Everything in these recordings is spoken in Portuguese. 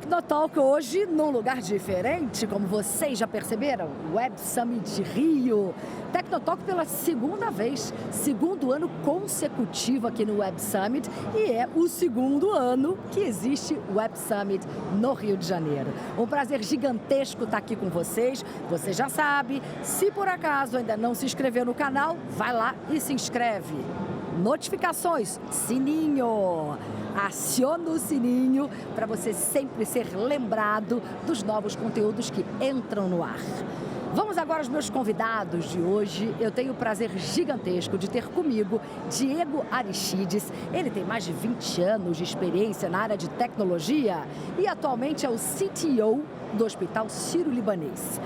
Tecnotalk hoje num lugar diferente, como vocês já perceberam, Web Summit Rio. Tecnotalk pela segunda vez, segundo ano consecutivo aqui no Web Summit, e é o segundo ano que existe o Web Summit no Rio de Janeiro. Um prazer gigantesco estar aqui com vocês. Você já sabe, se por acaso ainda não se inscreveu no canal, vai lá e se inscreve. Notificações, sininho. Aciona o sininho para você sempre ser lembrado dos novos conteúdos que entram no ar. Vamos agora aos meus convidados de hoje. Eu tenho o prazer gigantesco de ter comigo Diego Aristides. Ele tem mais de 20 anos de experiência na área de tecnologia e atualmente é o CTO do Hospital Sírio-Libanês.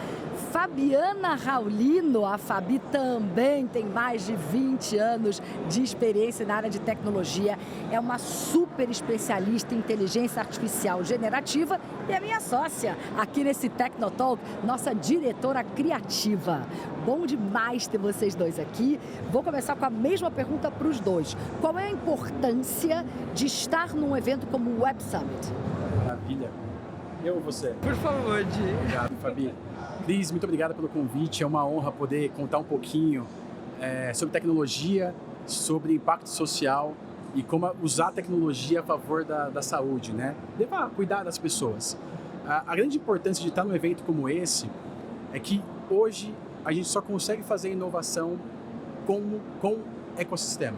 Fabiana Raulino, a Fabi também tem mais de 20 anos de experiência na área de tecnologia, é uma super especialista em inteligência artificial generativa e é minha sócia aqui nesse Tecnotalk, nossa diretora criativa. Bom demais ter vocês dois aqui. Vou começar com a mesma pergunta para os dois. Qual é a importância de estar num evento como o Web Summit? Maravilha. Eu ou você? Por favor, Di. Obrigado, Fabi. Cris, muito obrigado pelo convite. É uma honra poder contar um pouquinho sobre tecnologia, sobre impacto social e como usar a tecnologia a favor da saúde, né? Levar, cuidar das pessoas. A grande importância de estar num evento como esse é que hoje a gente só consegue fazer inovação com ecossistema.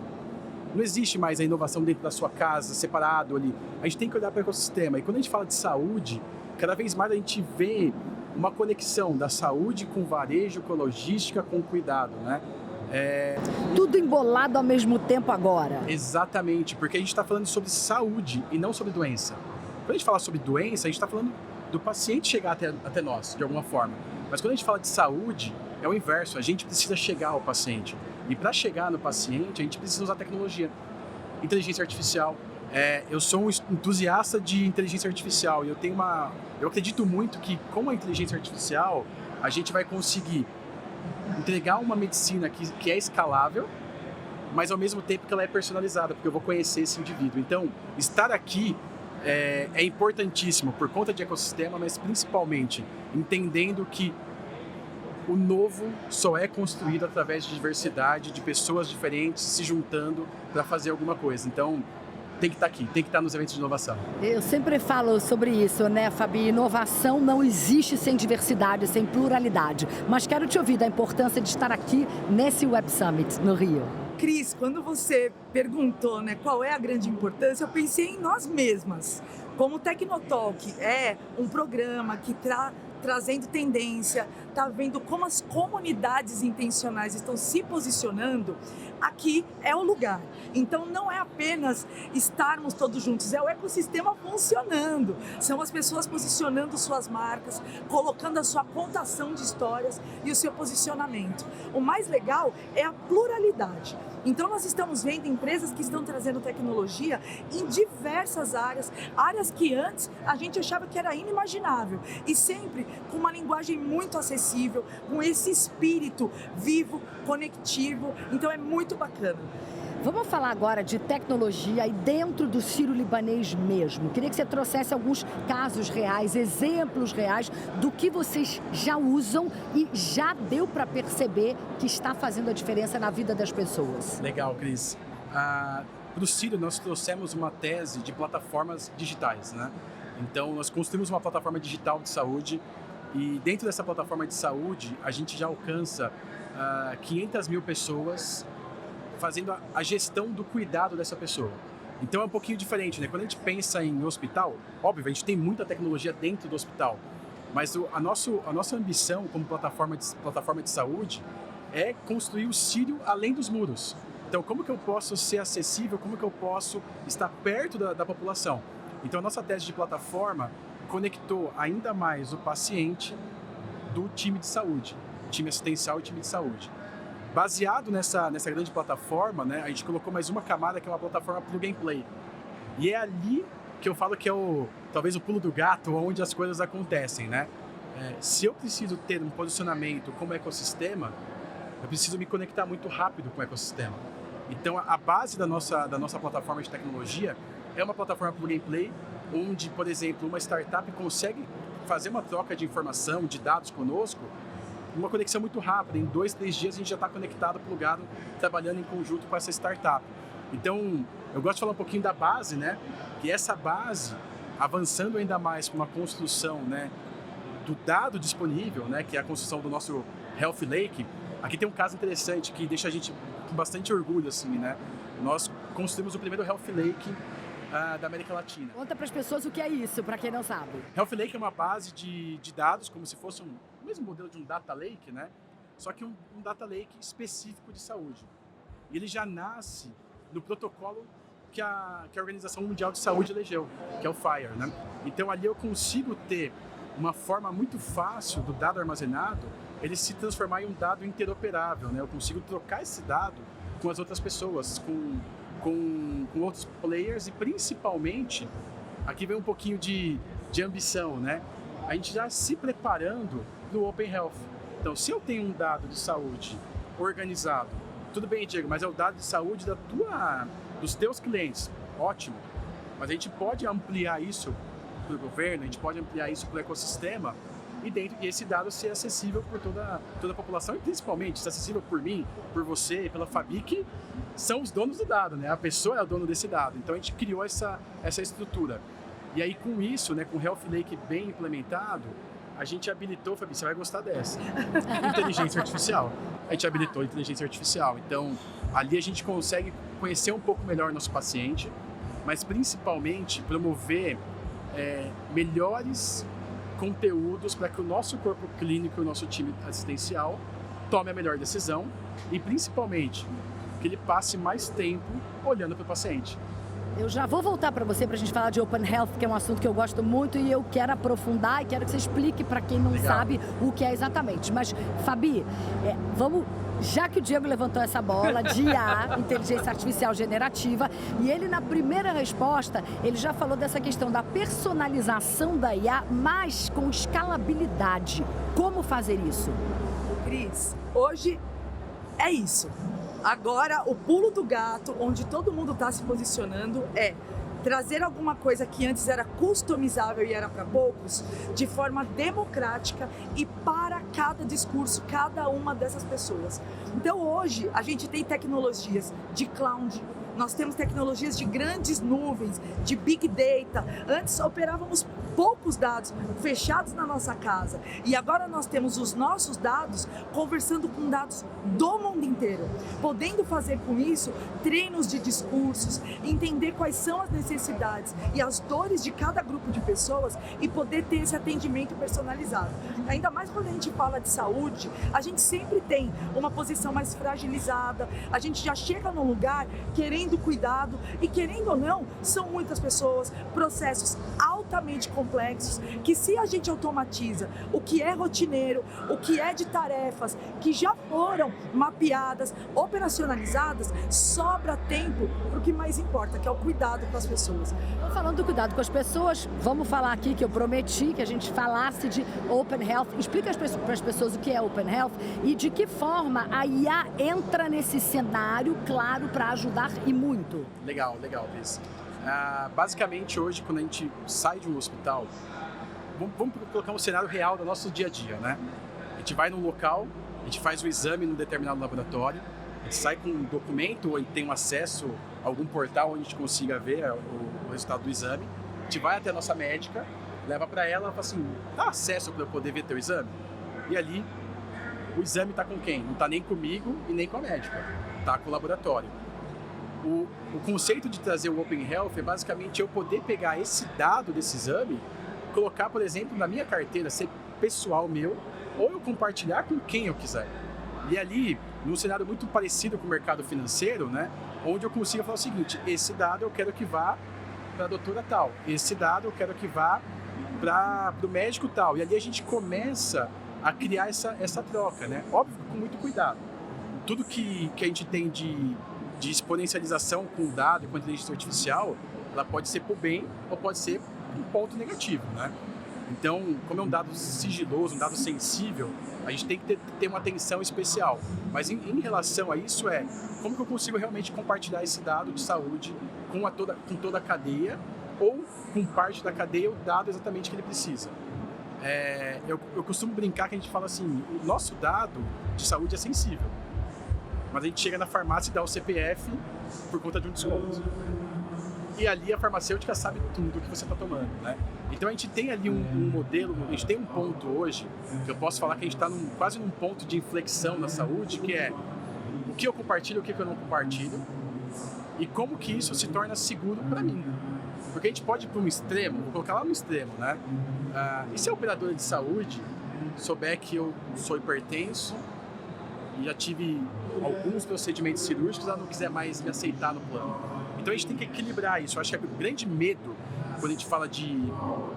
Não existe mais a inovação dentro da sua casa, separado ali. A gente tem que olhar para o ecossistema. E quando a gente fala de saúde, cada vez mais a gente vê uma conexão da saúde com varejo, com logística, com cuidado, né? Tudo embolado ao mesmo tempo agora. Exatamente, porque a gente está falando sobre saúde e não sobre doença. Quando a gente fala sobre doença, a gente está falando do paciente chegar até nós, de alguma forma. Mas quando a gente fala de saúde, é o inverso, a gente precisa chegar ao paciente. E para chegar no paciente, a gente precisa usar tecnologia, inteligência artificial. Eu sou um entusiasta de inteligência artificial e eu acredito muito que com a inteligência artificial a gente vai conseguir entregar uma medicina que é escalável, mas ao mesmo tempo que ela é personalizada, porque eu vou conhecer esse indivíduo. Então, estar aqui é importantíssimo por conta de ecossistema, mas principalmente entendendo que o novo só é construído através de diversidade, de pessoas diferentes se juntando para fazer alguma coisa. Então, tem que estar aqui, tem que estar nos eventos de inovação. Eu sempre falo sobre isso, né, Fabi? Inovação não existe sem diversidade, sem pluralidade. Mas quero te ouvir da importância de estar aqui nesse Web Summit no Rio. Cris, quando você perguntou, né, qual é a grande importância, eu pensei em nós mesmas. Como o Tecnotalk é um programa que trazendo tendência, está vendo como as comunidades intencionais estão se posicionando, aqui é o lugar. Então não é apenas estarmos todos juntos, é o ecossistema funcionando. São as pessoas posicionando suas marcas, colocando a sua contação de histórias e o seu posicionamento. O mais legal é a pluralidade. Então nós estamos vendo empresas que estão trazendo tecnologia em diversas áreas que antes a gente achava que era inimaginável. E sempre com uma linguagem muito acessível, com esse espírito vivo, conectivo. Então é muito bacana. Vamos falar agora de tecnologia e dentro do Sírio-Libanês mesmo. Queria que você trouxesse alguns casos reais, exemplos reais do que vocês já usam e já deu para perceber que está fazendo a diferença na vida das pessoas. Legal, Cris. Para o Sírio, nós trouxemos uma tese de plataformas digitais, né? Então, nós construímos uma plataforma digital de saúde e dentro dessa plataforma de saúde, a gente já alcança 500 mil pessoas fazendo a gestão do cuidado dessa pessoa. Então é um pouquinho diferente, né? Quando a gente pensa em hospital, óbvio, a gente tem muita tecnologia dentro do hospital, mas a nossa ambição como plataforma de saúde é construir o Sírio além dos muros. Então, como que eu posso ser acessível, como que eu posso estar perto da população? Então, a nossa tese de plataforma conectou ainda mais o paciente do time de saúde, time assistencial e time de saúde. Baseado nessa grande plataforma, né, a gente colocou mais uma camada que é uma plataforma plug and play. E é ali que eu falo que é talvez o pulo do gato, onde as coisas acontecem, né? Se eu preciso ter um posicionamento como ecossistema, eu preciso me conectar muito rápido com o ecossistema. Então, a base da nossa plataforma de tecnologia é uma plataforma plug and play, onde, por exemplo, uma startup consegue fazer uma troca de informação, de dados conosco, uma conexão muito rápida. Em 2, 3 dias a gente já está conectado, plugado, trabalhando em conjunto com essa startup. Então, eu gosto de falar um pouquinho da base, né? Que essa base, avançando ainda mais para uma construção, né, do dado disponível, né, que é a construção do nosso Health Lake. Aqui tem um caso interessante que deixa a gente com bastante orgulho, assim, né? Nós construímos o primeiro Health Lake da América Latina. Conta para as pessoas o que é isso, para quem não sabe. Health Lake é uma base de dados, como se fosse o mesmo modelo de um Data Lake, né? Só que um Data Lake específico de saúde. E ele já nasce no protocolo que a Organização Mundial de Saúde elegeu, que é o FHIR, né? Então ali eu consigo ter uma forma muito fácil do dado armazenado, ele se transformar em um dado interoperável, né? Eu consigo trocar esse dado com as outras pessoas, com outros players e principalmente, aqui vem um pouquinho de ambição, né? A gente já se preparando no Open Health. Então, se eu tenho um dado de saúde organizado, tudo bem, Diego, mas é o dado de saúde dos teus clientes, ótimo. Mas a gente pode ampliar isso para o governo, a gente pode ampliar isso para o ecossistema e esse dado ser acessível por toda a população e principalmente ser acessível por mim, por você e pela Fabi, que são os donos do dado, né? A pessoa é o dono desse dado. Então a gente criou essa estrutura. E aí com isso, né, com o Health Lake bem implementado, a gente habilitou, Fabi, você vai gostar dessa, inteligência artificial. A gente habilitou a inteligência artificial. Então ali a gente consegue conhecer um pouco melhor nosso paciente, mas principalmente promover melhores conteúdos para que o nosso corpo clínico e o nosso time assistencial tome a melhor decisão e principalmente que ele passe mais tempo olhando para o paciente. Eu já vou voltar para você para a gente falar de Open Health, que é um assunto que eu gosto muito e eu quero aprofundar e quero que você explique para quem não sabe o que é exatamente. Mas, Fabi, vamos... Já que o Diego levantou essa bola de IA, inteligência artificial generativa, e ele na primeira resposta, ele já falou dessa questão da personalização da IA, mas com escalabilidade. Como fazer isso? Cris, hoje é isso. Agora, o pulo do gato, onde todo mundo está se posicionando, é trazer alguma coisa que antes era customizável e era para poucos, de forma democrática e para cada discurso, cada uma dessas pessoas. Então hoje a gente tem tecnologias de cloud, nós temos tecnologias de grandes nuvens, de big data. Antes operávamos poucos dados fechados na nossa casa e agora nós temos os nossos dados conversando com dados do mundo inteiro, podendo fazer com isso treinos de discursos, entender quais são as necessidades e as dores de cada grupo de pessoas e poder ter esse atendimento personalizado. Ainda mais quando a gente fala de saúde, a gente sempre tem uma posição mais fragilizada, a gente já chega num lugar querendo cuidado e querendo ou não, são muitas pessoas, processos altamente complexos, que se a gente automatiza o que é rotineiro, o que é de tarefas que já foram mapeadas, operacionalizadas, sobra tempo para o que mais importa, que é o cuidado com as pessoas. Falando do cuidado com as pessoas, vamos falar aqui que eu prometi que a gente falasse de Open Health. Explica para as pessoas o que é Open Health e de que forma a IA entra nesse cenário, claro, para ajudar e muito. Legal, Liz. Basicamente, hoje, quando a gente sai de um hospital, vamos colocar um cenário real do nosso dia a dia, né? A gente vai num local, a gente faz o exame num determinado laboratório, a gente sai com um documento ou tem um acesso a algum portal onde a gente consiga ver o resultado do exame, a gente vai até a nossa médica, leva para ela e fala assim, dá acesso para eu poder ver teu exame? E ali, o exame está com quem? Não está nem comigo e nem com a médica, está com o laboratório. O conceito de trazer o Open Health é basicamente eu poder pegar esse dado desse exame, colocar, por exemplo, na minha carteira, ser pessoal meu, ou eu compartilhar com quem eu quiser. E ali, num cenário muito parecido com o mercado financeiro, né, onde eu consigo falar o seguinte, esse dado eu quero que vá para a doutora tal, esse dado eu quero que vá para o médico tal. E ali a gente começa a criar essa troca, né? Óbvio, com muito cuidado. Tudo que a gente tem de exponencialização com o dado e com a inteligência artificial, ela pode ser para o bem ou pode ser um ponto negativo, né? Então, como é um dado sigiloso, um dado sensível, a gente tem que ter uma atenção especial. Mas em relação a isso como que eu consigo realmente compartilhar esse dado de saúde com toda a cadeia ou com parte da cadeia o dado exatamente que ele precisa. Eu costumo brincar que a gente fala assim, o nosso dado de saúde é sensível, mas a gente chega na farmácia e dá o CPF por conta de um desconto. E ali a farmacêutica sabe tudo o que você está tomando, né? Então a gente tem ali um modelo, a gente tem um ponto hoje, que eu posso falar que a gente está quase num ponto de inflexão na saúde, que é o que eu compartilho, o que eu não compartilho, e como que isso se torna seguro para mim. Porque a gente pode ir para um extremo, vou colocar lá no extremo, né? E se a operadora de saúde souber que eu sou hipertenso e já tive alguns procedimentos cirúrgicos, ela não quiser mais me aceitar no plano. Então a gente tem que equilibrar isso. Eu acho que o grande medo, quando a gente fala de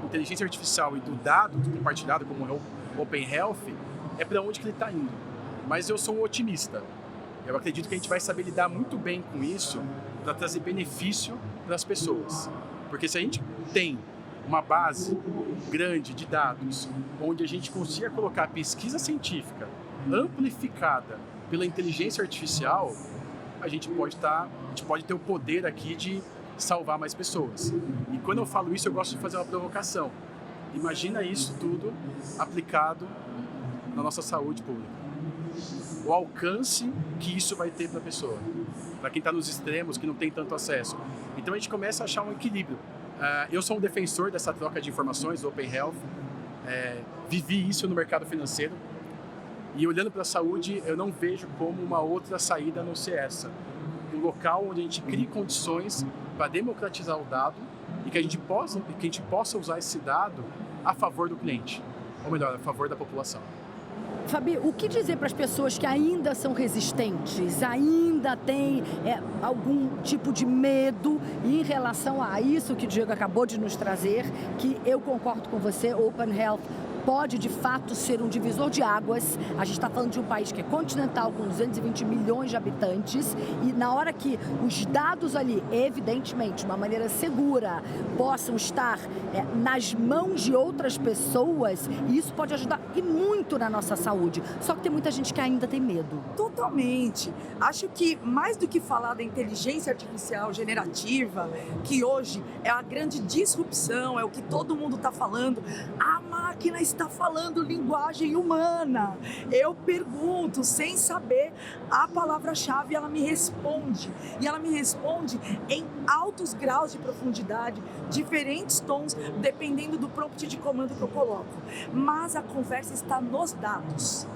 inteligência artificial e do dado compartilhado como o Open Health, é para onde que ele está indo. Mas eu sou um otimista. Eu acredito que a gente vai saber lidar muito bem com isso para trazer benefício para as pessoas. Porque se a gente tem uma base grande de dados, onde a gente consiga colocar pesquisa científica amplificada pela inteligência artificial, a gente pode ter o poder aqui de salvar mais pessoas. E quando eu falo isso, eu gosto de fazer uma provocação. Imagina isso tudo aplicado na nossa saúde pública. O alcance que isso vai ter para a pessoa, para quem está nos extremos, que não tem tanto acesso. Então a gente começa a achar um equilíbrio. Eu sou um defensor dessa troca de informações do Open Health. Vivi isso no mercado financeiro. E olhando para a saúde, eu não vejo como uma outra saída a não ser essa. Um local onde a gente crie condições para democratizar o dado e que a gente possa usar esse dado a favor do cliente, ou melhor, a favor da população. Fabi, o que dizer para as pessoas que ainda são resistentes, ainda têm algum tipo de medo em relação a isso que o Diego acabou de nos trazer, que eu concordo com você, Open Health pode de fato ser um divisor de águas. A gente está falando de um país que é continental, com 220 milhões de habitantes, e na hora que os dados ali, evidentemente, de uma maneira segura, possam estar nas mãos de outras pessoas, isso pode ajudar e muito na nossa saúde. Só que tem muita gente que ainda tem medo. Totalmente. Acho que mais do que falar da inteligência artificial generativa, que hoje é a grande disrupção, é o que todo mundo está falando, a máquina está falando linguagem humana. Eu pergunto sem saber a palavra-chave, ela me responde. E ela me responde em altos graus de profundidade, diferentes tons, dependendo do prompt de comando que eu coloco. Mas a conversa está nos dados.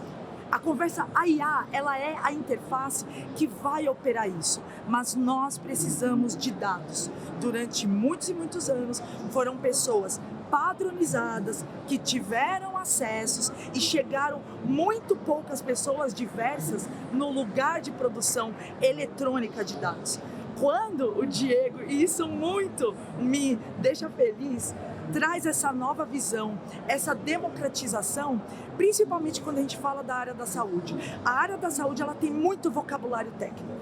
A conversa, a IA, ela é a interface que vai operar isso, mas nós precisamos de dados. Durante muitos e muitos anos, foram pessoas padronizadas, que tiveram acessos e chegaram muito poucas pessoas diversas no lugar de produção eletrônica de dados. Quando o Diego, e isso muito me deixa feliz, traz essa nova visão, essa democratização, principalmente quando a gente fala da área da saúde. A área da saúde, ela tem muito vocabulário técnico.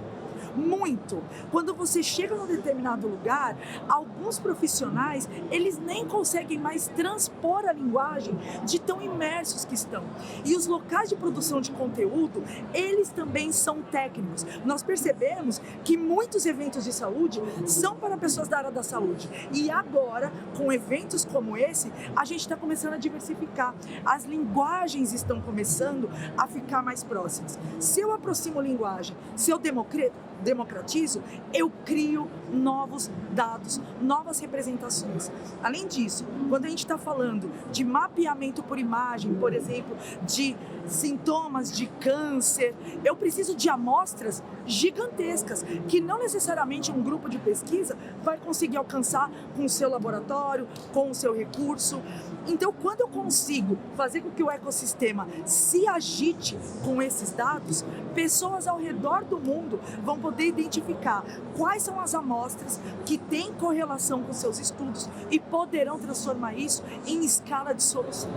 Muito. Quando você chega num determinado lugar, alguns profissionais, eles nem conseguem mais transpor a linguagem de tão imersos que estão. E os locais de produção de conteúdo, eles também são técnicos. Nós percebemos que muitos eventos de saúde são para pessoas da área da saúde. E agora, com eventos como esse, a gente está começando a diversificar. As linguagens estão começando a ficar mais próximas. Se eu aproximo linguagem, se eu democratizo, eu crio novos dados, novas representações. Além disso, quando a gente está falando de mapeamento por imagem, por exemplo, de sintomas de câncer, eu preciso de amostras gigantescas, que não necessariamente um grupo de pesquisa vai conseguir alcançar com o seu laboratório, com o seu recurso. Então, quando eu consigo fazer com que o ecossistema se agite com esses dados, pessoas ao redor do mundo vão poder identificar quais são as amostras que têm correlação com seus estudos e poderão transformar isso em escala de solução.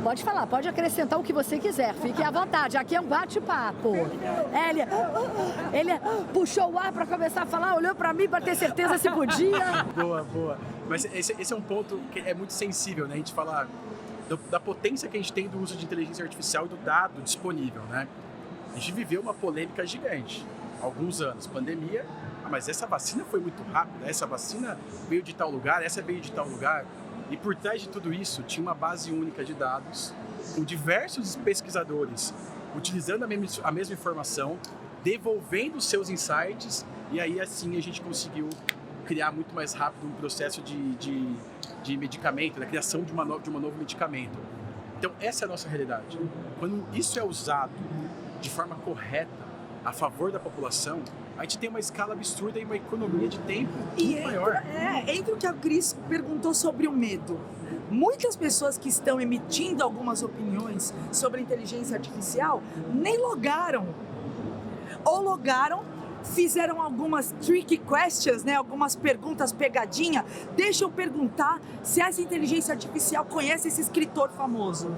Pode falar, pode acrescentar o que você quiser, fique à vontade, aqui é um bate-papo. Ele puxou o ar para começar a falar, olhou para mim para ter certeza se podia. Boa, boa. Mas esse é um ponto que é muito sensível, né? A gente fala da potência que a gente tem do uso de inteligência artificial e do dado disponível, né? A gente viveu uma polêmica gigante há alguns anos, pandemia, mas essa vacina foi muito rápida, essa vacina veio de tal lugar, essa veio de tal lugar, e por trás de tudo isso tinha uma base única de dados, com diversos pesquisadores utilizando a mesma informação, devolvendo seus insights, e aí assim a gente conseguiu criar muito mais rápido um processo de medicamento, da criação de um novo medicamento. Então essa é a nossa realidade. Quando isso é usado de forma correta, a favor da população, a gente tem uma escala absurda e uma economia de tempo muito maior. Entra o que a Cris perguntou sobre o medo. Muitas pessoas que estão emitindo algumas opiniões sobre a inteligência artificial nem logaram. Ou logaram, fizeram algumas tricky questions, né? Algumas perguntas pegadinha. Deixa eu perguntar se essa inteligência artificial conhece esse escritor famoso.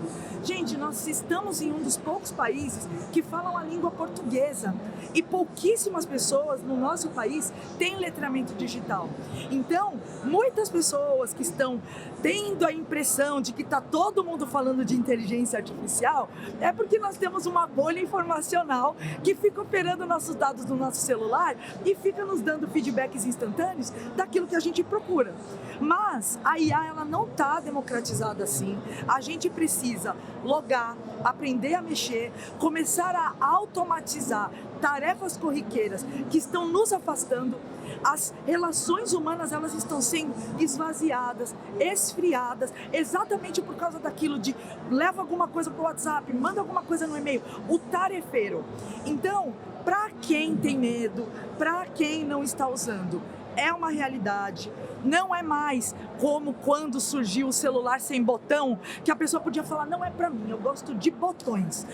Gente, nós estamos em um dos poucos países que falam a língua portuguesa e pouquíssimas pessoas no nosso país têm letramento digital. Então, muitas pessoas que estão tendo a impressão de que está todo mundo falando de inteligência artificial é porque nós temos uma bolha informacional que fica operando nossos dados no nosso celular e fica nos dando feedbacks instantâneos daquilo que a gente procura. Mas a IA, ela não está democratizada assim. A gente precisa logar, aprender a mexer, começar a automatizar tarefas corriqueiras que estão nos afastando. As relações humanas, elas estão sendo esvaziadas, esfriadas, exatamente por causa daquilo de leva alguma coisa para o WhatsApp, manda alguma coisa no e-mail, o tarefeiro. Então, para quem tem medo, para quem não está usando, é uma realidade. Não é mais como quando surgiu o celular sem botão, que a pessoa podia falar, não é para mim, eu gosto de botões.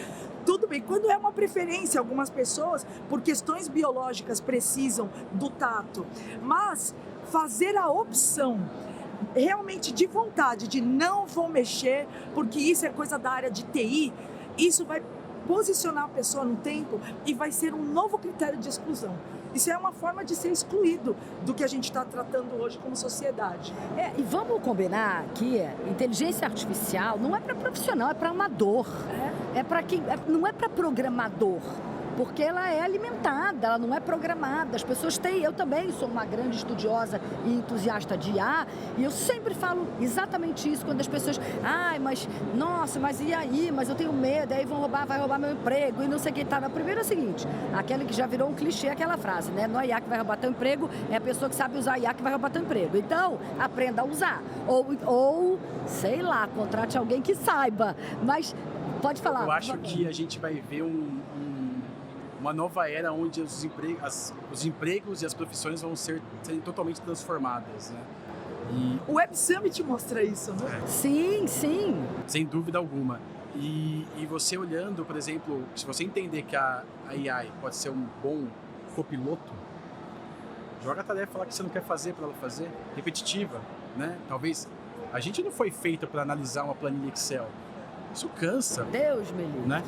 Tudo bem, quando é uma preferência, algumas pessoas, por questões biológicas, precisam do tato. Mas fazer a opção realmente de vontade, de não vou mexer, porque isso é coisa da área de TI, isso vai posicionar a pessoa no tempo e vai ser um novo critério de exclusão. Isso é uma forma de ser excluído do que a gente está tratando hoje como sociedade. E vamos combinar que inteligência artificial não é para profissional, é para amador. É para quem, não é para programador. Porque ela é alimentada, ela não é programada. As pessoas têm, eu também sou uma grande estudiosa e entusiasta de IA, e eu sempre falo exatamente isso quando as pessoas, mas nossa, mas e aí? Mas eu tenho medo, aí vai roubar meu emprego e não sei o que tá. Primeiro é o seguinte, aquele que já virou um clichê, aquela frase, né? Não é IA que vai roubar teu emprego, é a pessoa que sabe usar IA que vai roubar teu emprego. Então, aprenda a usar. Ou sei lá, contrate alguém que saiba. Mas pode falar. Eu acho que a gente vai ver uma nova era onde os empregos e as profissões vão serem totalmente transformadas, né? O Web Summit mostra isso, né? Sim, sim. Sem dúvida alguma. E você olhando, por exemplo, se você entender que a AI pode ser um bom copiloto, joga a tarefa lá que você não quer fazer para ela fazer, repetitiva, né? Talvez a gente não foi feito para analisar uma planilha Excel. Isso cansa. Deus me livre. Né?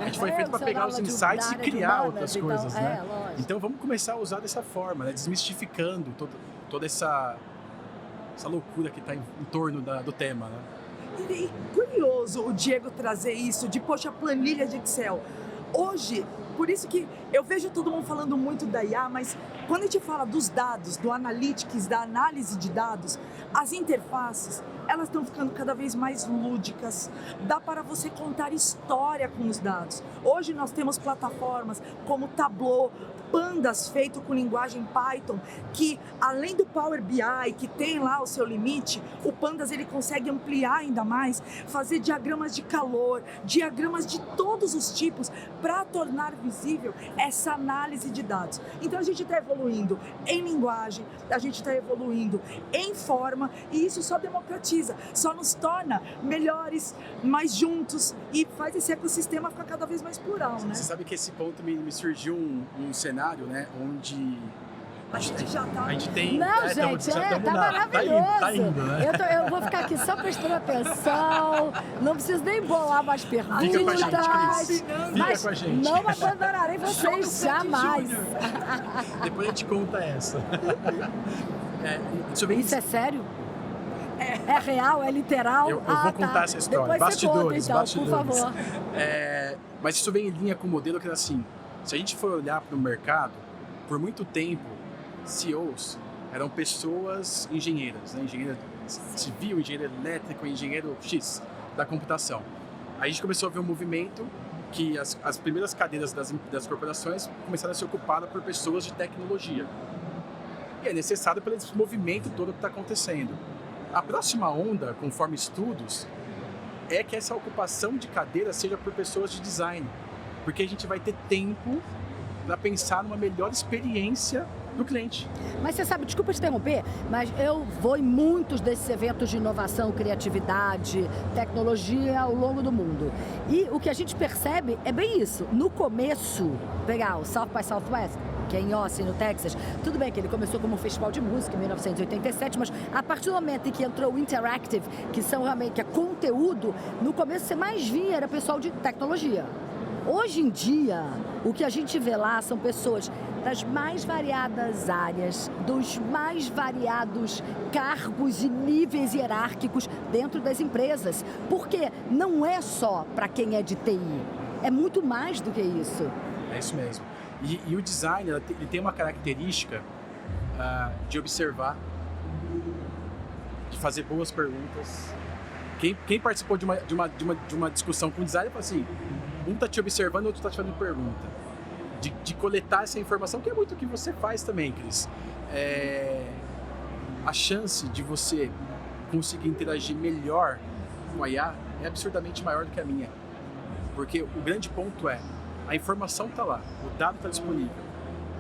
A gente foi feito para pegar os insights e criar outras coisas, né? Então vamos começar a usar dessa forma, né? Desmistificando toda essa loucura que está em torno do tema, né? E curioso o Diego trazer isso de, poxa, planilha de Excel. Hoje, por isso que eu vejo todo mundo falando muito da IA, mas quando a gente fala dos dados, do analytics, da análise de dados, as interfaces, elas estão ficando cada vez mais lúdicas. Dá para você contar história com os dados. Hoje nós temos plataformas como Tableau, Pandas feito com linguagem Python, que além do Power BI, que tem lá o seu limite, o Pandas ele consegue ampliar ainda mais, fazer diagramas de calor, diagramas de todos os tipos, para tornar visível essa análise de dados. Então a gente está evoluindo em linguagem, a gente está evoluindo em forma, e isso só democratiza, só nos torna melhores, mais juntos, e faz esse ecossistema ficar cada vez mais plural, né? Você sabe que esse ponto me surgiu um cenário, né, onde a gente já tá... A gente tem... Não, gente, tá maravilhoso. Tá indo, né? Eu vou ficar aqui só prestando atenção, não preciso nem bolar mais perguntas. Fica com a gente, Cris. Mas Fica com a gente. não abandonarei vocês jamais. Depois a gente conta essa. Isso é sério? É real? É literal? Eu vou contar essa história. Depois Bastidores, você conta, bastidores. então, por favor. Mas isso vem em linha com o modelo que é assim, se a gente for olhar para o mercado, por muito tempo, CEOs eram pessoas engenheiras, né? Engenheiro civil, engenheiro elétrico, engenheiro X da computação. Aí a gente começou a ver um movimento que as primeiras cadeiras das corporações começaram a ser ocupadas por pessoas de tecnologia. E é necessário pelo esse movimento todo que está acontecendo. A próxima onda, conforme estudos, é que essa ocupação de cadeira seja por pessoas de design, porque a gente vai ter tempo para pensar numa melhor experiência do cliente. Mas você sabe, desculpa te interromper, mas eu vou em muitos desses eventos de inovação, criatividade, tecnologia ao longo do mundo. E o que a gente percebe é bem isso. No começo, pegar o South by Southwest, que é em Austin, no Texas, tudo bem que ele começou como um festival de música em 1987, mas a partir do momento em que entrou o Interactive, que é conteúdo, no começo você mais via era pessoal de tecnologia. Hoje em dia, o que a gente vê lá são pessoas das mais variadas áreas, dos mais variados cargos e níveis hierárquicos dentro das empresas. Porque não é só para quem é de TI, é muito mais do que isso. É isso mesmo. E o design, ele tem uma característica de observar, de fazer boas perguntas. Quem participou de uma discussão com o designer, fala assim, um está te observando, o outro está te fazendo pergunta. De coletar essa informação, que é muito o que você faz também, Cris. A chance de você conseguir interagir melhor com a IA é absurdamente maior do que a minha. Porque o grande ponto é, a informação está lá, o dado está disponível.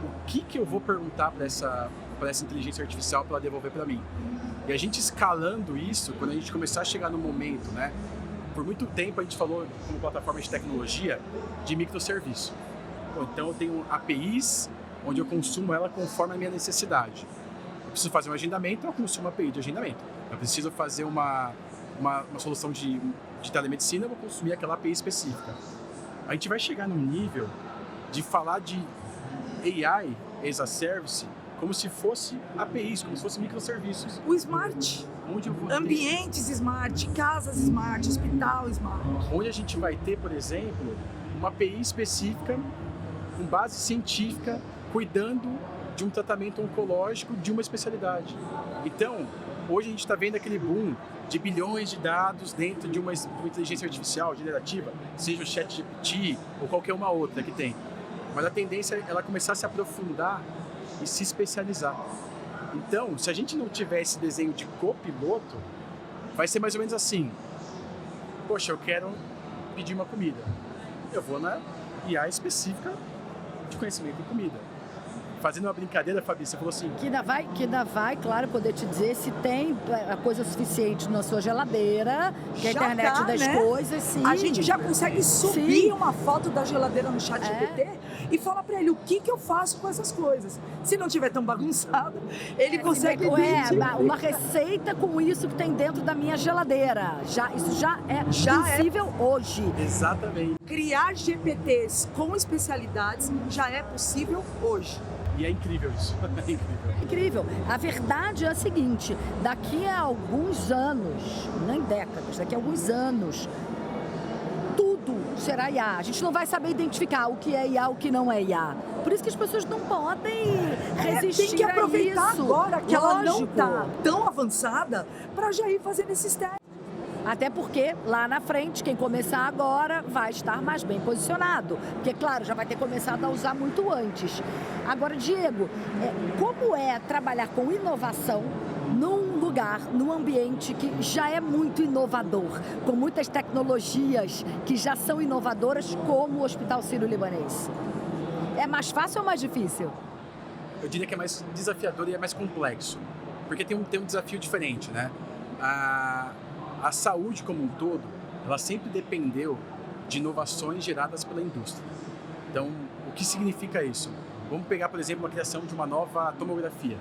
O que eu vou perguntar para essa inteligência artificial para ela devolver para mim? E a gente escalando isso, quando a gente começar a chegar no momento, né? Por muito tempo a gente falou, como plataforma de tecnologia, de microserviço. Então eu tenho APIs, onde eu consumo ela conforme a minha necessidade. Eu preciso fazer um agendamento, eu consumo API de agendamento. Eu preciso fazer uma solução de telemedicina, eu vou consumir aquela API específica. A gente vai chegar num nível de falar de AI as a service como se fosse APIs, como se fosse microserviços. O smart. Onde eu vou ambientes smart, casas smart, hospital smart. Onde a gente vai ter, por exemplo, uma API específica, com base científica, cuidando de um tratamento oncológico de uma especialidade. Então, hoje a gente está vendo aquele boom de bilhões de dados dentro de uma inteligência artificial generativa, seja o ChatGPT ou qualquer uma outra que tem. Mas a tendência é ela começar a se aprofundar e se especializar. Então, se a gente não tiver esse desenho de copiloto, vai ser mais ou menos assim. Poxa, eu quero pedir uma comida. Eu vou na IA específica de conhecimento de comida. Fazendo uma brincadeira, Fabi, você falou assim... Que ainda vai, claro, poder te dizer se tem a coisa suficiente na sua geladeira, que é a internet das coisas, sim. A gente já consegue subir uma foto da geladeira no ChatGPT e falar para ele o que eu faço com essas coisas. Se não tiver tão bagunçado, ele consegue identificar. Uma receita com isso que tem dentro da minha geladeira. Isso já é possível hoje. Exatamente. Criar GPTs com especialidades já é possível hoje. E é incrível isso. É incrível. Incrível. A verdade é a seguinte, daqui a alguns anos, nem décadas, daqui a alguns anos, tudo será IA. A gente não vai saber identificar o que é IA, o que não é IA. Por isso que as pessoas não podem resistir tem que aproveitar a isso. agora que ela não Lógico. está tão avançada para já ir fazendo esses testes. Até porque, lá na frente, quem começar agora vai estar mais bem posicionado. Porque, claro, já vai ter começado a usar muito antes. Agora, Diego, como é trabalhar com inovação num lugar, num ambiente que já é muito inovador, com muitas tecnologias que já são inovadoras, como o Hospital Sírio-Libanês? É mais fácil ou mais difícil? Eu diria que é mais desafiador e é mais complexo. Porque tem um desafio diferente, né? A saúde como um todo, ela sempre dependeu de inovações geradas pela indústria. Então, o que significa isso? Vamos pegar, por exemplo, a criação de uma nova tomografia.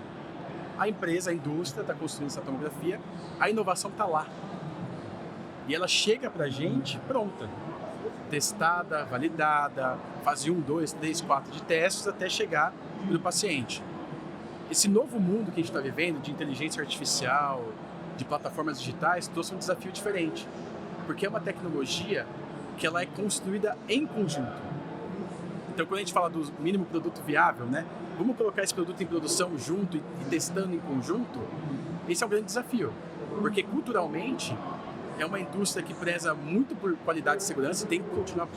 A empresa, a indústria está construindo essa tomografia, a inovação está lá. E ela chega para a gente pronta, testada, validada, fase 1, 2, 3, 4 de testes até chegar no paciente. esse novo mundo que a gente está vivendo, de inteligência artificial, de plataformas digitais, trouxe um desafio diferente. Porque é uma tecnologia que ela é construída em conjunto. Então, quando a gente fala do mínimo produto viável, né? Vamos colocar esse produto em produção junto e testando em conjunto? Esse é um grande desafio. Porque, culturalmente, é uma indústria que preza muito por qualidade e segurança e tem que continuar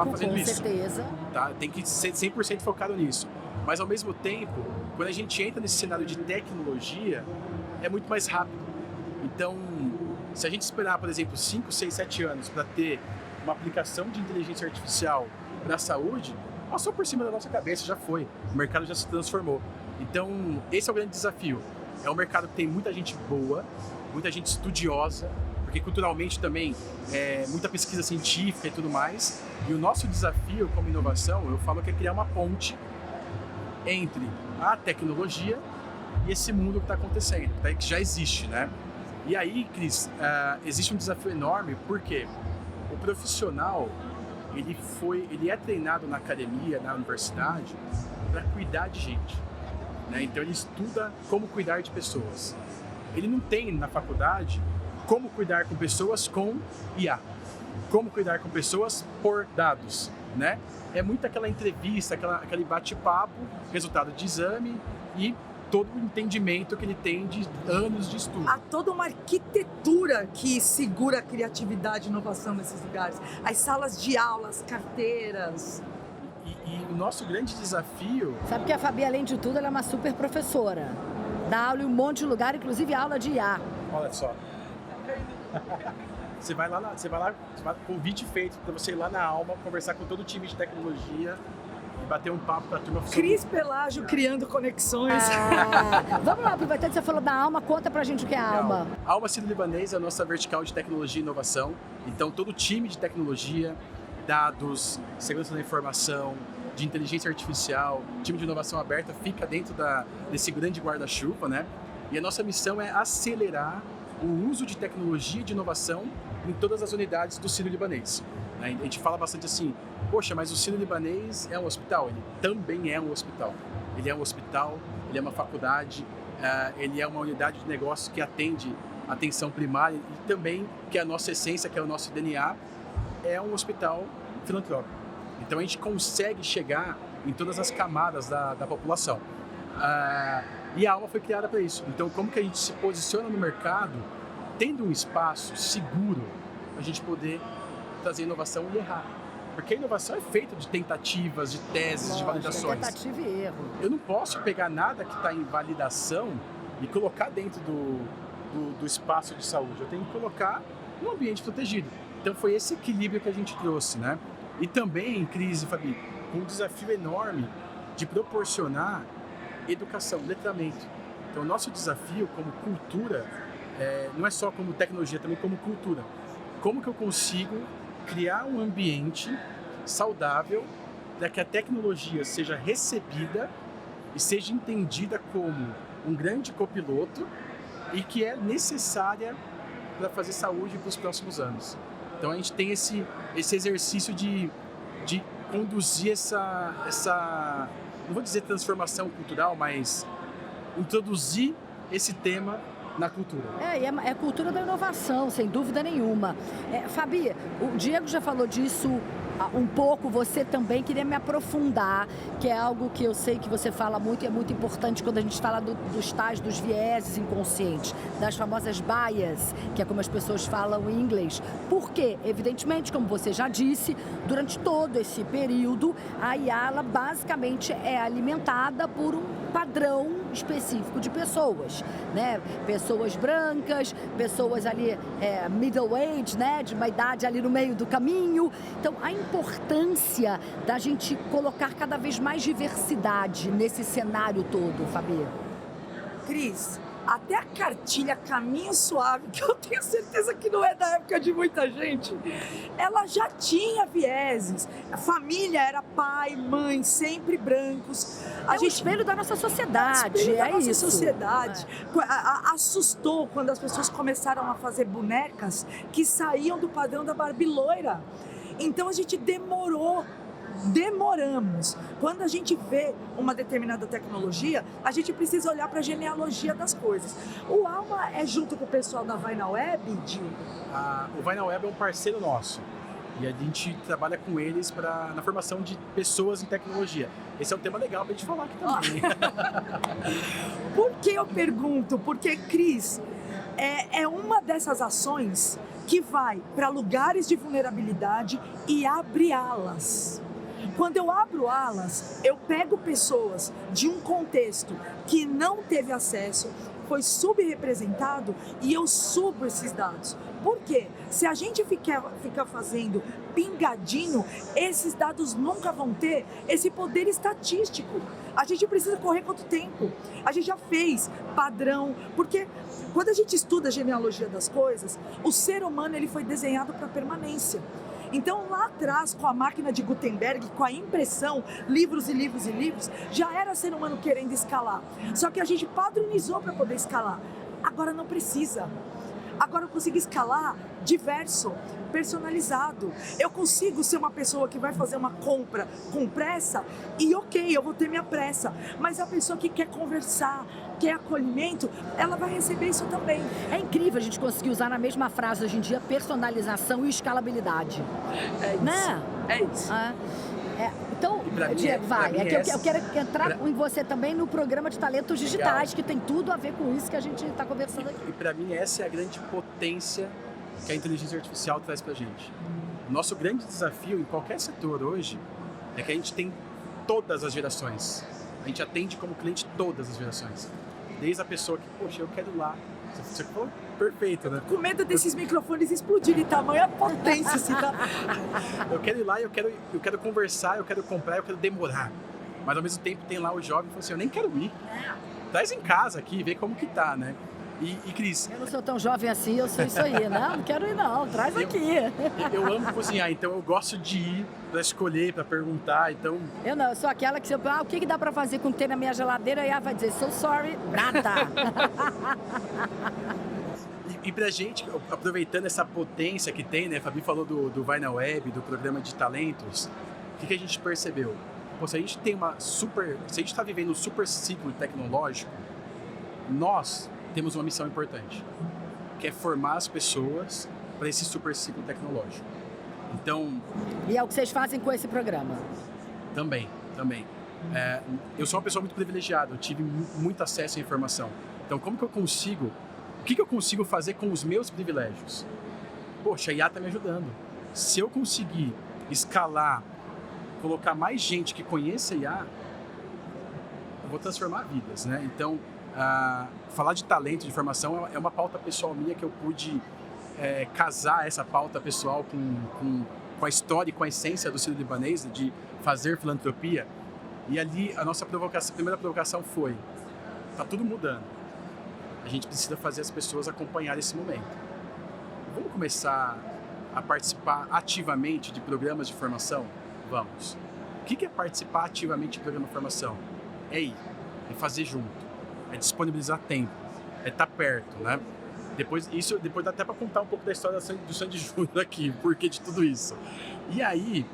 fazendo com isso. certeza. Tá? Tem que ser 100% focado nisso. Mas, ao mesmo tempo, quando a gente entra nesse cenário de tecnologia, é muito mais rápido. Então, se a gente esperar, por exemplo, 5, 6, 7 anos para ter uma aplicação de inteligência artificial para a saúde, passou por cima da nossa cabeça, já foi. O mercado já se transformou. Então, esse é o grande desafio. É um mercado que tem muita gente boa, muita gente estudiosa, porque culturalmente também é muita pesquisa científica e tudo mais. E o nosso desafio como inovação, eu falo que é criar uma ponte entre a tecnologia e esse mundo que está acontecendo, que já existe, né? E aí, Cris, existe um desafio enorme, porque o profissional, ele é treinado na academia, na universidade, para cuidar de gente, né? Então ele estuda como cuidar de pessoas. Ele não tem na faculdade como cuidar com pessoas com IA, como cuidar com pessoas por dados, né? É muito aquela entrevista, aquele bate-papo, resultado de exame e todo o entendimento que ele tem de anos de estudo. Há toda uma arquitetura que segura a criatividade e inovação nesses lugares. As salas de aula, as carteiras. E o nosso grande desafio... Sabe que a Fabi, além de tudo, ela é uma super professora. Dá aula em um monte de lugar, inclusive aula de IA. Olha só. Você vai lá, convite feito para você ir lá na Alma, conversar com todo o time de tecnologia e bater um papo com a turma. Cris Pelágio criando conexões. Vamos lá, aproveitando que você falou da Alma, conta pra gente o que é a Alma. A Alma Sírio-Libanês é a nossa vertical de tecnologia e inovação. Então, todo o time de tecnologia, dados, segurança da informação, de inteligência artificial, time de inovação aberta fica dentro desse grande guarda-chuva, né? E a nossa missão é acelerar o uso de tecnologia e de inovação em todas as unidades do Sírio-Libanês. A gente fala bastante assim, poxa, mas o Sírio-Libanês é um hospital? Ele também é um hospital. Ele é um hospital, ele é uma faculdade, ele é uma unidade de negócio que atende atenção primária e também, que é a nossa essência, que é o nosso DNA, é um hospital filantrópico. Então a gente consegue chegar em todas as camadas da população. E a Alma foi criada para isso. Então, como que a gente se posiciona no mercado, tendo um espaço seguro para a gente poder trazer inovação e errar? Porque a inovação é feita de tentativas, de teses, de validações. Tentativa e erro. Eu não posso pegar nada que está em validação e colocar dentro do espaço de saúde. Eu tenho que colocar num ambiente protegido. Então, foi esse equilíbrio que a gente trouxe, né? E também, Cris e Fabi, um desafio enorme de proporcionar educação, letramento. Então, o nosso desafio como cultura, não é só como tecnologia, também como cultura. Como que eu consigo criar um ambiente saudável para que a tecnologia seja recebida e seja entendida como um grande copiloto e que é necessária para fazer saúde para os próximos anos. Então, a gente tem esse exercício de conduzir essa, não vou dizer transformação cultural, mas introduzir esse tema na cultura. É a cultura da inovação, sem dúvida nenhuma. Fabi, o Diego já falou disso um pouco, você também queria me aprofundar, que é algo que eu sei que você fala muito e é muito importante quando a gente fala dos tais, dos vieses inconscientes, das famosas bias, que é como as pessoas falam em inglês. Porque, evidentemente, como você já disse, durante todo esse período, a IA, ela basicamente é alimentada por um padrão específico de pessoas, né? Pessoas brancas, pessoas ali middle age, né? De uma idade ali no meio do caminho. Então, a importância da gente colocar cada vez mais diversidade nesse cenário todo, Fabi. Cris, até a cartilha Caminho Suave, que eu tenho certeza que não é da época de muita gente, ela já tinha vieses. A família era pai, mãe, sempre brancos. O espelho da nossa sociedade, espelho da nossa isso. sociedade. Assustou quando as pessoas começaram a fazer bonecas que saíam do padrão da Barbie loira. Então a gente demorou demoramos. Quando a gente vê uma determinada tecnologia, a gente precisa olhar para a genealogia das coisas. O Alma é junto com o pessoal da Vai na Web, Dil? O Vai na Web é um parceiro nosso. E a gente trabalha com eles na formação de pessoas em tecnologia. Esse é um tema legal para a gente falar aqui também. Por que eu pergunto? Porque, Cris, é uma dessas ações que vai para lugares de vulnerabilidade e abre alas. Quando eu abro alas, eu pego pessoas de um contexto que não teve acesso, foi subrepresentado e eu subo esses dados. Por quê? Se a gente ficar fazendo pingadinho, esses dados nunca vão ter esse poder estatístico. A gente precisa correr quanto tempo? A gente já fez padrão, porque quando a gente estuda a genealogia das coisas, o ser humano ele foi desenhado para permanência. Então, lá atrás, com a máquina de Gutenberg, com a impressão, livros e livros e livros, já era ser humano querendo escalar. Só que a gente padronizou para poder escalar. Agora não precisa. Agora eu consigo escalar diverso, personalizado. Eu consigo ser uma pessoa que vai fazer uma compra com pressa e ok, eu vou ter minha pressa. Mas a pessoa que quer conversar, quer acolhimento, ela vai receber isso também. É incrível a gente conseguir usar na mesma frase hoje em dia personalização e escalabilidade. É isso. Né? É isso. Então, Diego, vai. Eu quero entrar com você também no programa de talentos digitais, que tem tudo a ver com isso que a gente está conversando aqui. E para mim essa é a grande potência que a inteligência artificial traz para a gente. O nosso grande desafio em qualquer setor hoje é que a gente tem todas as gerações. A gente atende como cliente todas as gerações. Desde a pessoa que, poxa, eu quero ir lá. Você falou perfeito, né? Com medo desses microfones explodirem de tamanha potência. Assim, tá? Eu quero ir lá, eu quero conversar, eu quero comprar, eu quero demorar. Mas ao mesmo tempo tem lá o jovem que fala assim, eu nem quero ir. Traz em casa aqui, vê como que tá, né? E Cris... Eu não sou tão jovem assim, eu sou isso aí, né? Não quero ir não, traz aqui. Eu amo cozinhar, então eu gosto de ir pra escolher, pra perguntar, então... Eu sou aquela que se eu o que dá pra fazer com o que tem na minha geladeira? E ela vai dizer, so sorry, nada. E pra gente, aproveitando essa potência que tem, né? A Fabi falou do Vai na Web, do programa de talentos, o que a gente percebeu? Pô, se a gente tá vivendo um super ciclo tecnológico, nós temos uma missão importante, que é formar as pessoas para esse super ciclo tecnológico. Então... E é o que vocês fazem com esse programa? Também. Eu sou uma pessoa muito privilegiada, eu tive muito acesso à informação. Então, o que eu consigo fazer com os meus privilégios? Poxa, a IA está me ajudando. Se eu conseguir escalar, colocar mais gente que conheça a IA, eu vou transformar vidas, né? Então, falar de talento, de formação, é uma pauta pessoal minha que eu pude casar essa pauta pessoal com a história e com a essência do Sírio-Libanês, de fazer filantropia. E ali a nossa primeira provocação foi, tá tudo mudando. A gente precisa fazer as pessoas acompanhar esse momento. Vamos começar a participar ativamente de programas de formação? Vamos. O que é participar ativamente de programa de formação? É ir, é fazer junto. É disponibilizar tempo, é estar perto, né? Depois dá até para contar um pouco da história do Sandy Júnior aqui, o porquê de tudo isso. E aí,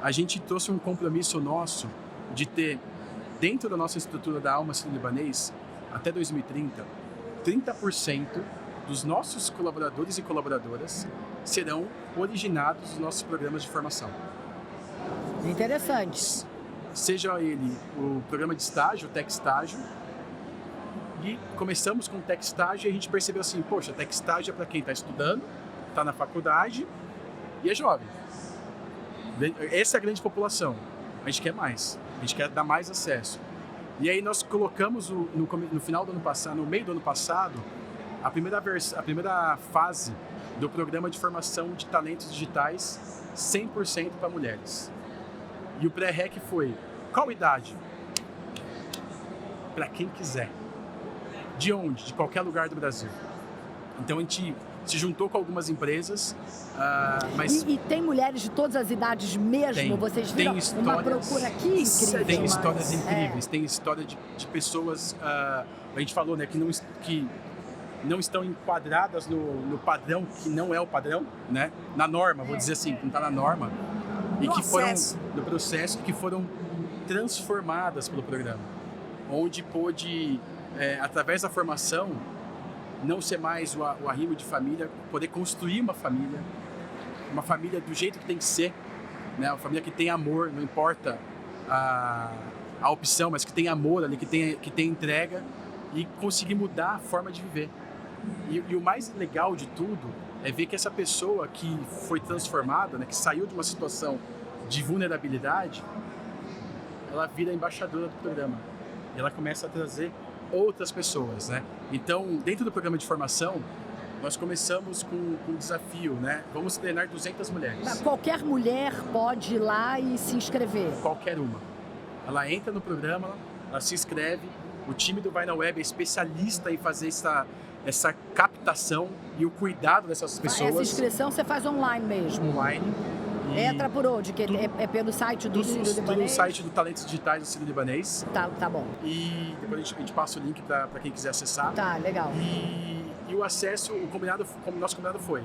a gente trouxe um compromisso nosso de ter, dentro da nossa estrutura da Alma Sírio-Libanês, até 2030, 30% dos nossos colaboradores e colaboradoras serão originados dos nossos programas de formação. Interessante. Seja ele o programa de estágio, o Tech Estágio, e começamos com o Tech Estágio e a gente percebeu assim, poxa, Tech Estágio é para quem está estudando, está na faculdade e é jovem. Essa é a grande população. A gente quer mais, a gente quer dar mais acesso. E aí nós colocamos no final do ano passado, no meio do ano passado, a primeira fase do programa de formação de talentos digitais 100% para mulheres. E o pré-rec foi, qual idade? Para quem quiser. De onde? De qualquer lugar do Brasil. Então a gente se juntou com algumas empresas, mas... E tem mulheres de todas as idades mesmo? Vocês viram uma procura aqui incrível? Tem histórias incríveis, tem história de pessoas, a gente falou, né, que não estão enquadradas no padrão, que não é o padrão, né? Na norma, vou dizer assim, não está na norma. e no que acesso. foram no processo que foram transformadas pelo programa, onde pôde, através da formação, não ser mais o arrimo de família, poder construir uma família do jeito que tem que ser, né? Uma família que tem amor, não importa a opção, mas que tem amor ali, que tem entrega, e conseguir mudar a forma de viver. E o mais legal de tudo é ver que essa pessoa que foi transformada, né, que saiu de uma situação de vulnerabilidade, ela vira embaixadora do programa. E ela começa a trazer outras pessoas, né? Então, dentro do programa de formação, nós começamos com um desafio, né? Vamos treinar 200 mulheres. Qualquer mulher pode ir lá e se inscrever? Qualquer uma. Ela entra no programa, ela se inscreve. O time do Vai na Web é especialista em fazer essa captação e o cuidado dessas pessoas. Essa inscrição você faz online mesmo? Online. Entra por onde? Que é pelo site do Sírio-Libanês? Tudo no site do Talentos Digitais do Sírio-Libanês. Tá bom. E depois a gente passa o link para quem quiser acessar. Tá, legal. E o acesso, nosso combinado foi: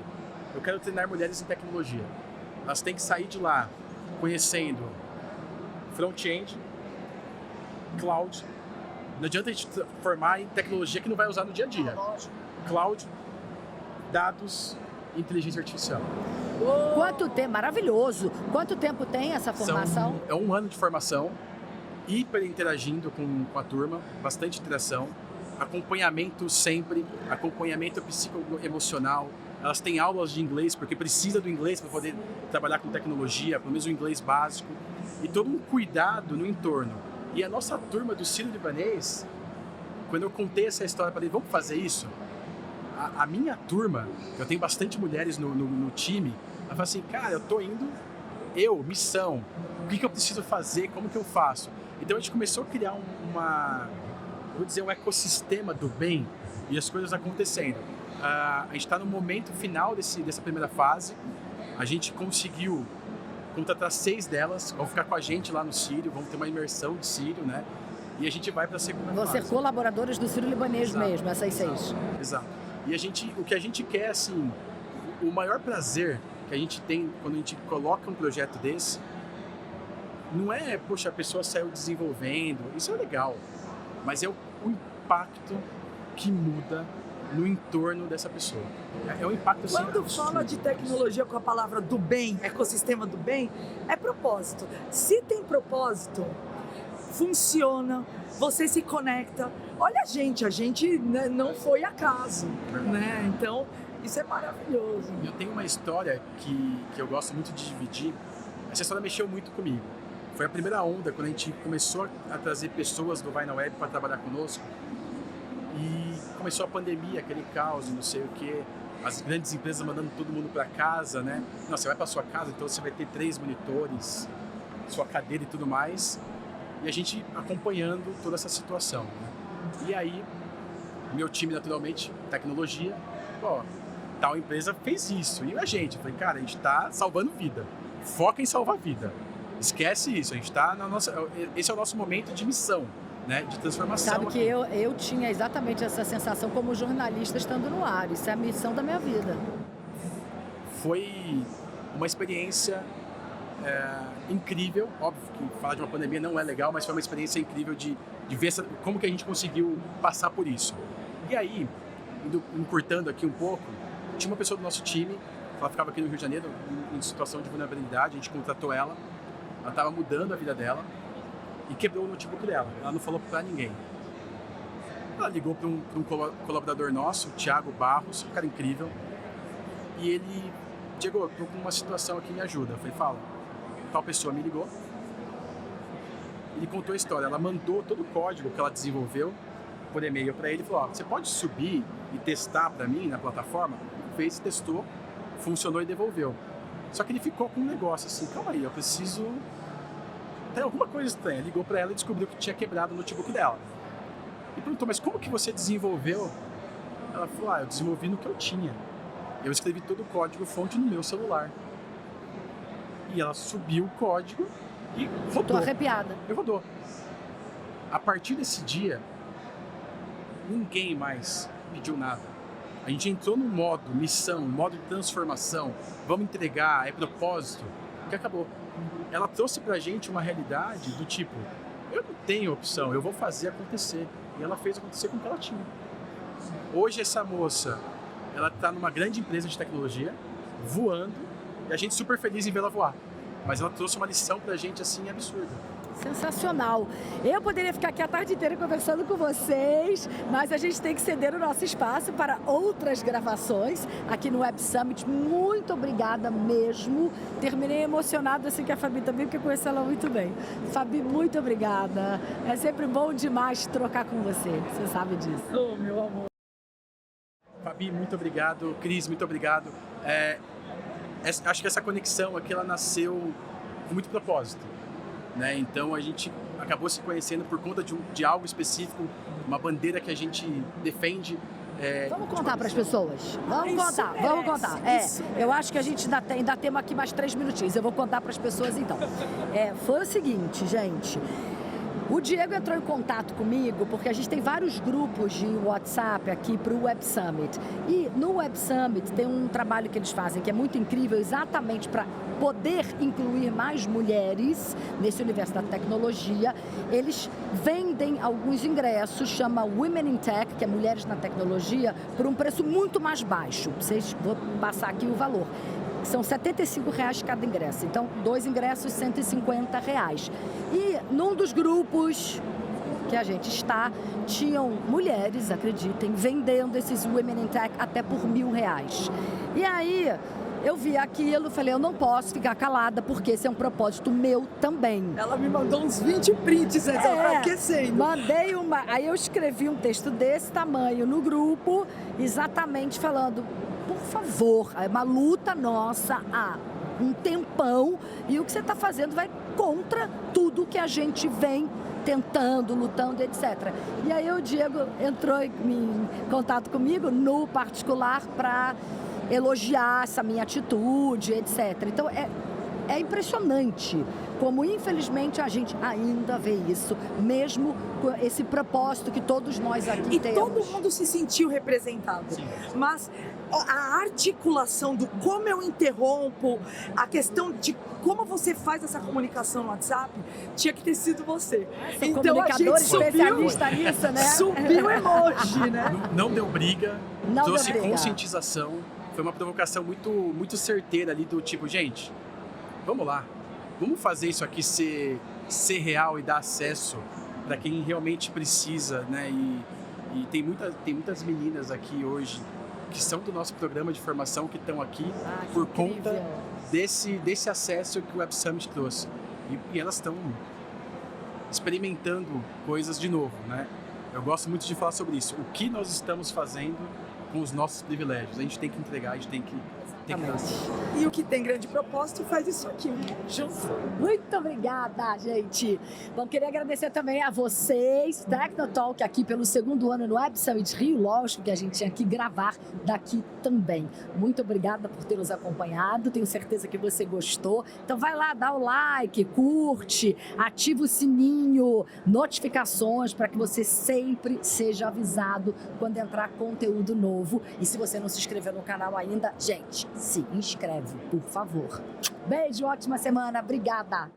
eu quero treinar mulheres em tecnologia. Elas têm que sair de lá conhecendo front-end, cloud. Não adianta a gente formar em tecnologia que não vai usar no dia a dia. Cloud, dados, inteligência artificial. Quanto tempo? Maravilhoso. Quanto tempo tem essa formação? É um ano de formação, hiper interagindo com a turma, bastante interação, acompanhamento sempre, acompanhamento psicoemocional. Elas têm aulas de inglês, porque precisa do inglês para poder trabalhar com tecnologia, pelo menos o inglês básico, e todo um cuidado no entorno. E a nossa turma do Sírio-Libanês, quando eu contei essa história para eles, vamos fazer isso? A minha turma, eu tenho bastante mulheres no time, ela fala assim, cara, eu tô indo, missão, o que eu preciso fazer, como que eu faço? Então a gente começou a criar um ecossistema do bem e as coisas acontecendo. A gente está no momento final dessa primeira fase, a gente conseguiu contratar 6 delas, vão ficar com a gente lá no Sírio, vamos ter uma imersão de Sírio, né? E a gente vai para a segunda fase. Vão ser colaboradoras do Sírio-Libanês mesmo, essas 6. Exato. E o que a gente quer, assim, o maior prazer que a gente tem quando a gente coloca um projeto desse, não é, poxa, a pessoa saiu desenvolvendo, isso é legal, mas é o impacto que muda no entorno dessa pessoa. É um impacto assim, Quando absurdo. fala de tecnologia com a palavra do bem, ecossistema do bem, é propósito. Se tem propósito, funciona, você se conecta. Olha a gente, né, não foi acaso, né? Então, isso é maravilhoso. Eu tenho uma história que eu gosto muito de dividir. Essa história mexeu muito comigo. Foi a primeira onda, quando a gente começou a trazer pessoas do Vai na Web para trabalhar conosco. E começou a pandemia, aquele caos, não sei o quê. As grandes empresas mandando todo mundo para casa, né? Não, você vai para sua casa, então você vai ter 3 monitores, sua cadeira e tudo mais. E a gente acompanhando toda essa situação, né? E aí, meu time, naturalmente, tecnologia, tal empresa fez isso. E a gente, eu falei, cara, a gente tá salvando vida. Foca em salvar vida. Esquece isso, a gente tá esse é o nosso momento de missão, né, de transformação. Sabe que eu tinha exatamente essa sensação como jornalista estando no ar. Isso é a missão da minha vida. Foi uma experiência incrível. Óbvio que falar de uma pandemia não é legal, mas foi uma experiência incrível de ver como que a gente conseguiu passar por isso. E aí, encurtando aqui um pouco, tinha uma pessoa do nosso time, ela ficava aqui no Rio de Janeiro em situação de vulnerabilidade, a gente contratou ela estava mudando a vida dela e quebrou o notebook dela. Ela não falou pra ninguém. Ela ligou para um colaborador nosso, o Thiago Barros, um cara incrível, e ele, Diego, eu tô com uma situação aqui, me ajuda. Eu falei, fala. Tal pessoa me ligou, ele contou a história, ela mandou todo o código que ela desenvolveu por e-mail para ele e falou, você pode subir e testar para mim na plataforma? Fez, testou, funcionou e devolveu. Só que ele ficou com um negócio assim, calma aí, eu preciso... Tem alguma coisa estranha. Ligou para ela e descobriu que tinha quebrado o notebook dela. E perguntou, mas como que você desenvolveu? Ela falou, eu desenvolvi no que eu tinha. Eu escrevi todo o código fonte no meu celular. E ela subiu o código e rodou. Tô arrepiada. E rodou. A partir desse dia, ninguém mais pediu nada. A gente entrou no modo missão, modo de transformação, vamos entregar, é propósito. que acabou. Ela trouxe pra gente uma realidade do tipo, eu não tenho opção, eu vou fazer acontecer. E ela fez acontecer com o que ela tinha. Hoje essa moça, ela tá numa grande empresa de tecnologia, voando, e a gente super feliz em vê-la voar. Mas ela trouxe uma lição pra gente, assim, absurda. Sensacional. Eu poderia ficar aqui a tarde inteira conversando com vocês, mas a gente tem que ceder o nosso espaço para outras gravações aqui no Web Summit. Muito obrigada mesmo. Terminei emocionada assim que a Fabi também, porque eu conheço ela muito bem. Fabi, muito obrigada. É sempre bom demais trocar com você. Você sabe disso. Oh, meu amor. Fabi, muito obrigado. Cris, muito obrigado. Acho que essa conexão aqui, ela nasceu com muito propósito, né? Então a gente acabou se conhecendo por conta de algo específico, uma bandeira que a gente defende. Vamos contar para as pessoas. Vamos contar. Eu acho que a gente ainda temos aqui mais 3 minutinhos. Eu vou contar para as pessoas então. Foi o seguinte, gente. O Diego entrou em contato comigo porque a gente tem vários grupos de WhatsApp aqui para o Web Summit. E no Web Summit tem um trabalho que eles fazem que é muito incrível, exatamente para poder incluir mais mulheres nesse universo da tecnologia. Eles vendem alguns ingressos, chama Women in Tech, que é Mulheres na Tecnologia, por um preço muito mais baixo. Vou passar aqui o valor. São R$75 cada ingresso. Então, 2 ingressos, R$150. E num dos grupos que a gente está, tinham mulheres, acreditem, vendendo esses Women in Tech até por R$1.000. E aí, eu vi aquilo, falei, eu não posso ficar calada, porque esse é um propósito meu também. Ela me mandou uns 20 prints, ela tá aquecendo. Mandei aí eu escrevi um texto desse tamanho no grupo, exatamente falando, por favor, é uma luta nossa há um tempão e o que você está fazendo vai contra tudo que a gente vem tentando, lutando, etc. E aí o Diego entrou em contato comigo no particular para elogiar essa minha atitude, etc. Então é impressionante como, infelizmente, a gente ainda vê isso, mesmo com esse propósito que todos nós aqui temos. E todo mundo se sentiu representado. Sim. Mas a articulação do como eu interrompo, a questão de como você faz essa comunicação no WhatsApp, tinha que ter sido você. Então a gente especialista nisso, né? Subiu o emoji, né? Não deu briga, trouxe conscientização. Foi uma provocação muito certeira ali do tipo, gente, vamos lá. Vamos fazer isso aqui ser real e dar acesso para quem realmente precisa, né? E tem muitas meninas aqui hoje que são do nosso programa de formação que estão aqui por conta desse acesso que o Web Summit trouxe. E elas estão experimentando coisas de novo, né? Eu gosto muito de falar sobre isso. O que nós estamos fazendo com os nossos privilégios? A gente tem que entregar, a gente tem que E o que tem grande propósito faz isso aqui, junto. Muito obrigada, gente. Bom, queria agradecer também a vocês, Tecnotalk, aqui pelo 2º ano no Web Summit Rio. Lógico que a gente tinha que gravar daqui também. Muito obrigada por ter nos acompanhado. Tenho certeza que você gostou. Então vai lá, dá o like, curte, ativa o sininho, notificações para que você sempre seja avisado quando entrar conteúdo novo. E se você não se inscreveu no canal ainda, gente, se inscreve, por favor. Beijo, ótima semana, obrigada!